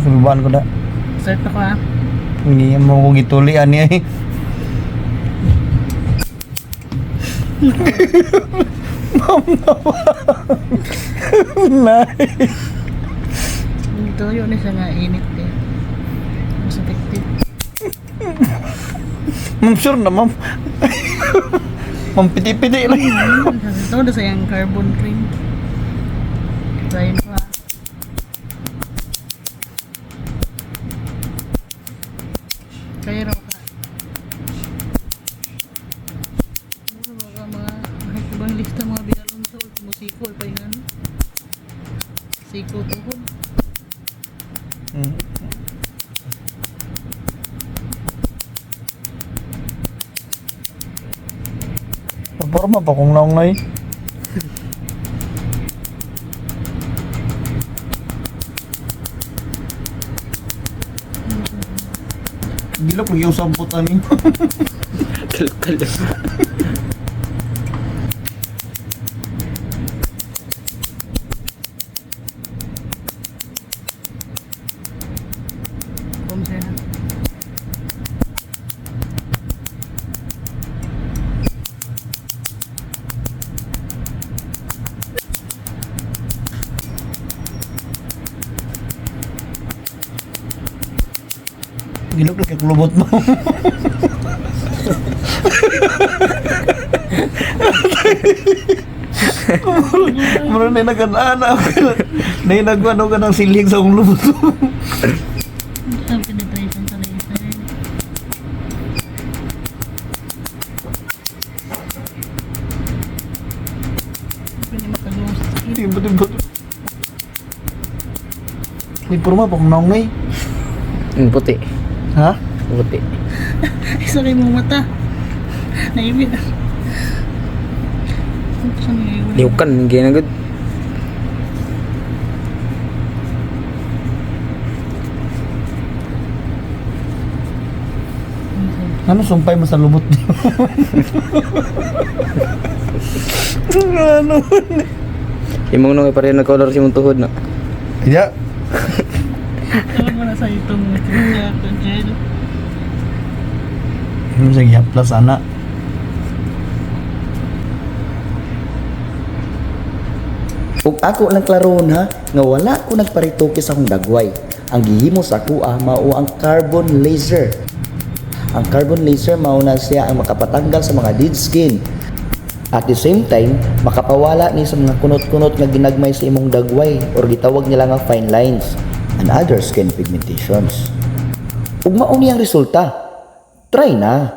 Subibaan ko na. Start na ko ha. Hindi mo kong itulian niya eh. Nice. Ito yun siya nga init eh. Mas effective. Ma'am, sure na ma'am. Ma'am, piti-piti lang. Ito na sayang carbon cream. Try mo ha. Kaya raw ka. Ano ba mga kahit ibang lista mga binalong sa ultimo siko ay pahingan. Siko tuhod. Porma pa kung naungay. Gila ko yung samputan niyo. Kalkal. Kung siya na. Gila ko kay kulubot mo. Mura na nagana na nagano ka ng siling sa akong lubot. Ang penetration sa laser. Pwede makagawa sa skin. Tibot-tibot. Ni porma pa kung naungay. Puti. Ha? Puti. Isa kayo mong mata. Naibit. Saan nga yun? Liukan, gaya na good. Ano sumpay mo sa lubot niyo? Ano? Imong nung ipareho na color si mong tuhod na. Ya. Tawag mo na sa itong kanya kanya. Ano sa gihaplas ana? Ug ako lang klaron ha, nga wala ko nagparitoke sa akong dagway. Ang gihimo sa kuha mao ang carbon laser. Ang carbon laser mao na siya ang makapatanggal sa mga dead skin. At the same time, makapawala ni sa mga kunot-kunot nga ginagmay sa imong dagway or gitawag nila nga fine lines and other skin pigmentations. Ug mao ni ang resulta. Try na!